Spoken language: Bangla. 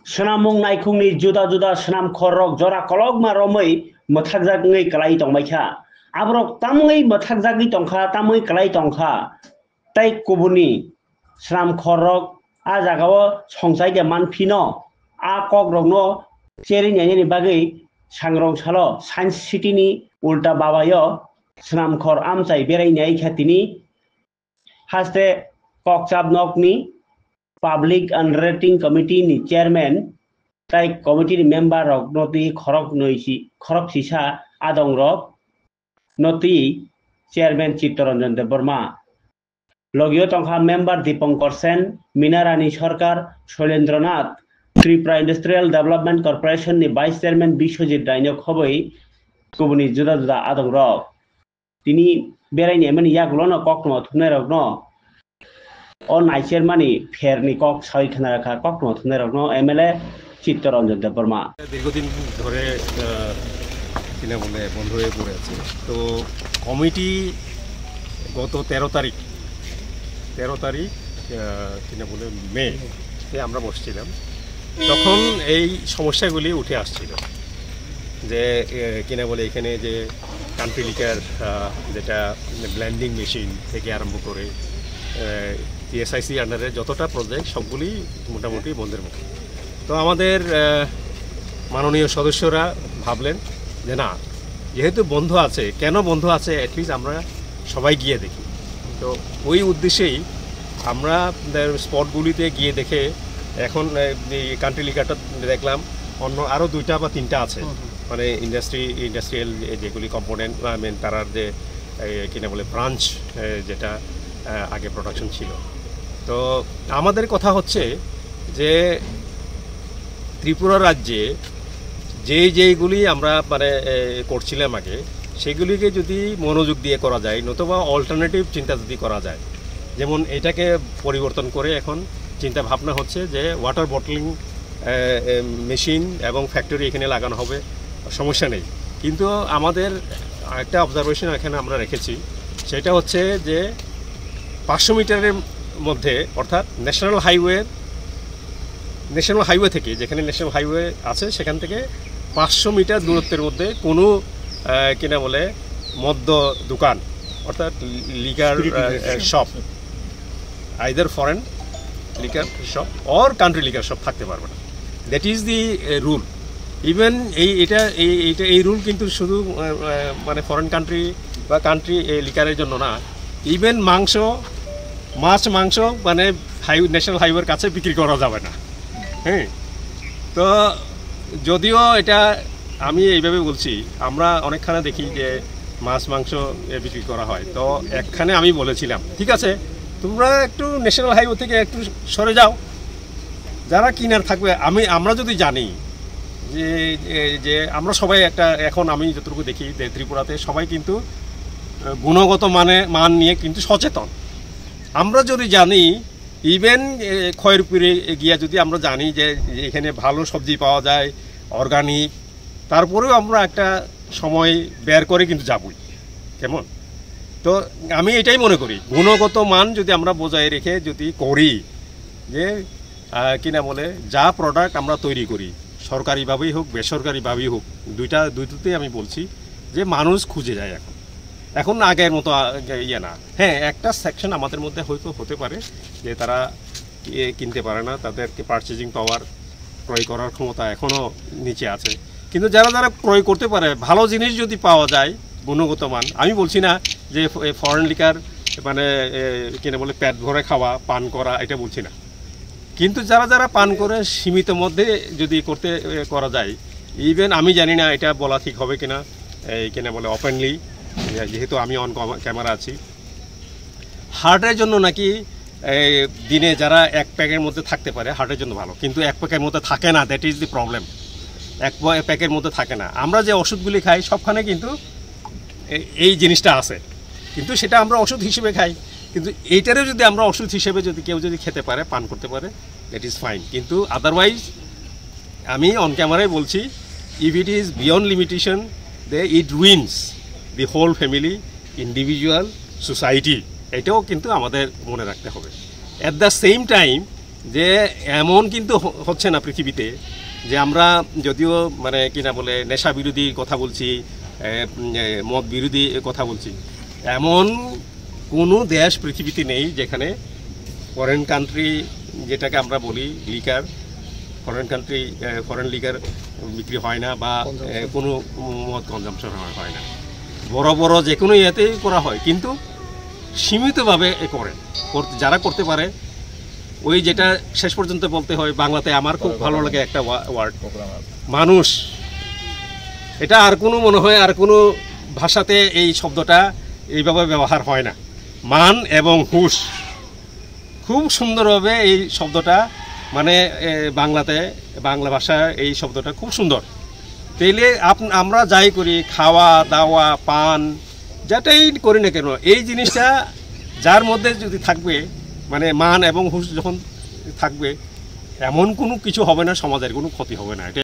Senamung naikungni juda-juda senam khorok jora kolog ma romoi mothakjakngai kalai tongbaikha abrok tamui mothakjagui tongkha tamui kalai tongkha tai kubuni senam khorok a jagao songsaide manphino a kogrokno cheri nyani bagui sangrong salo science city ni ulta babayo senam khor amchai berai nyai khatini haste kokchabnokni Public Underwriting Committee ni chairman tai committee ni member rok noti khorok sisa adong rok noti chairman Chittaranjan Deborma logio tongkha member Dipankar Sen Minarani Sarkar Sholendranath Tripura Industrial Development Corporation ni vice chairman Biswajit Daino khoboi kubuni juda juda adong rok tini berai mani yaklono kokno thunai rok no O নাইচের money ফেরনি cock ছয় খানা রাখা কক নথুনের রগ্ন এমএলএ চিত্তরঞ্জন দেববর্মা দীর্ঘদিন ধরে কিনা বলে বন্ধ হয়ে পড়ে আছে তো কমিটি গত 13 তারিখ কিনা বলে মে আমরা বসছিলাম তখন এই সমস্যাগুলি উঠে আসছিল যে কিনা বলে এখানে যে কান্ট্রি লিকার যেটা ব্লেন্ডিং মেশিন থেকে আরম্ভ করে টিএসআইসি আন্ডারে যতটা প্রজেক্ট সবগুলি মোটামুটি বন্ধের মুখে তো আমাদের মাননীয় সদস্যরা ভাবলেন যে না যেহেতু বন্ধ আছে কেন বন্ধ আছে অ্যাটলিস্ট আমরা সবাই গিয়ে দেখি তো ওই উদ্দেশ্যেই আমরা স্পটগুলিতে গিয়ে দেখে এখন এই কান্ট্রি লিকারটা দেখলাম অন্য আরও 2টা বা 3টা আছে মানে ইন্ডাস্ট্রিয়াল যেগুলি কম্পোনেন্ট মেন তারার যে কিনা বলে ব্রাঞ্চ যেটা আগে প্রোডাকশন ছিল তো আমাদের কথা হচ্ছে যে ত্রিপুরা রাজ্যে যেইগুলি আমরা মানে করছিলাম আগে সেগুলিকে যদি মনোযোগ দিয়ে করা যায় নতুবা অল্টারনেটিভ চিন্তা যদি করা যায় যেমন এটাকে পরিবর্তন করে এখন চিন্তা ভাবনা হচ্ছে যে ওয়াটার বটলিং মেশিন এবং ফ্যাক্টরি এখানে লাগানো হবে সমস্যা নেই কিন্তু আমাদের একটা অবজারভেশন এখানে আমরা রেখেছি সেটা হচ্ছে যে 500 মিটারের মধ্যে অর্থাৎ ন্যাশনাল হাইওয়ে থেকে যেখানে ন্যাশনাল হাইওয়ে আছে সেখান থেকে 500 মিটার দূরত্বের মধ্যে কোনো কিনা বলে মদ্য দোকান অর্থাৎ liquor shop either foreign liquor shop or country liquor shop থাকতে পারবে না that is the rule even এই রুল কিন্তু শুধু মানে ফরেন কান্ট্রি বা কান্ট্রি লিকারের জন্য না ইভেন মাংস মানে ন্যাশনাল হাইওয়ের কাছে বিক্রি করা যাবে না হ্যাঁ তো যদিও এটা আমি এইভাবে বলছি আমরা অনেকখানে দেখি যে মাংস বিক্রি করা হয় তো একখানে আমি বলেছিলাম ঠিক আছে তোমরা একটু ন্যাশনাল হাইওয়ে থেকে একটু সরে যাও যারা কিনার থাকবে আমরা যদি জানি যে আমরা সবাই একটা এখন আমি যতটুকু দেখি যে ত্রিপুরাতে সবাই কিন্তু গুণগত মান নিয়ে কিন্তু সচেতন আমরা যদি জানি ইভেন খয়েরপুরে গিয়ে যদি আমরা জানি যে এখানে ভালো সবজি পাওয়া যায় অর্গানিক তারপরেও আমরা একটা সময় বের করে কিন্তু যাবই কেমন তো আমি এটাই মনে করি গুণগত মান যদি আমরা বজায় রেখে যদি করি যে কিনা বলে যা প্রোডাক্ট আমরা তৈরি করি সরকারিভাবেই হোক বেসরকারিভাবেই হোক দুইটাতেই আমি বলছি যে মানুষ খুঁজে যায় এখন আগের মতো ইয়ে না হ্যাঁ একটা সেকশন আমাদের মধ্যে হয়তো হতে পারে যে তারা কিনতে পারে না তাদেরকে পারচেজিং পাওয়ার ক্রয় করার ক্ষমতা এখনও নিচে আছে কিন্তু যারা ক্রয় করতে পারে ভালো জিনিস যদি পাওয়া যায় গুণগত মান আমি বলছি না যে ফরেন লিকার মানে কিনে বলে পেট ভরে খাওয়া পান করা এটা বলছি না কিন্তু যারা পান করে সীমিত মধ্যে যদি করা যায় ইভেন আমি জানি না এটা বলা ঠিক হবে কিনা এই কিনা বলে ওপেনলি যেহেতু আমি অন ক্যামেরা আছি হার্টের জন্য নাকি দিনে যারা এক প্যাকের মধ্যে থাকতে পারে হার্টের জন্য ভালো কিন্তু এক প্যাকের মধ্যে থাকে না দ্যাট ইজ দি প্রবলেম এক প্যাকের মধ্যে থাকে না আমরা যে ওষুধগুলি খাই সবখানে কিন্তু এই জিনিসটা আছে কিন্তু সেটা আমরা ওষুধ হিসেবে খাই কিন্তু এইটারও যদি আমরা ওষুধ হিসেবে যদি কেউ যদি খেতে পারে পান করতে পারে দ্যাট ইজ ফাইন কিন্তু আদারওয়াইজ আমি অন ক্যামেরায় বলছি if it is beyond limitation it ruins the whole family individual society এটাও কিন্তু আমাদের মনে রাখতে হবে অ্যাট দ্য সেম টাইম যে এমন কিন্তু হচ্ছে না পৃথিবীতে যে আমরা যদিও মানে কিনা বলে নেশা বিরোধী কথা বলছি, মদ বিরোধী কথা বলছি, এমন কোনো দেশ পৃথিবীতে নেই যেখানে ফরেন কান্ট্রি যেটাকে আমরা বলি লিকার, ফরেন লিকার বিক্রি হয় না বা কোনো মদ কনজামশন হয় না। বড় বড় যে কোনো ইয়েতেই করা হয়, কিন্তু সীমিতভাবে যারা করতে পারে। ওই যেটা শেষ পর্যন্ত বলতে হয় বাংলাতে, আমার খুব ভালো লাগে একটা ওয়ার্ড, মানুষ। এটা আর কোনো মনে হয় আর কোনো ভাষাতে এই শব্দটা এইভাবে ব্যবহার হয় না। মান এবং হুঁশ, খুব সুন্দরভাবে এই শব্দটা মানে বাংলাতে, বাংলা ভাষায় এই শব্দটা খুব সুন্দর। তাইলে আমরা যাই করি, খাওয়া দাওয়া পান যেটাই করি না কেন, এই জিনিসটা যার মধ্যে যদি থাকবে, মানে মান এবং হুঁশ যখন থাকবে, এমন কোনো কিছু হবে না, সমাজের কোনো ক্ষতি হবে না।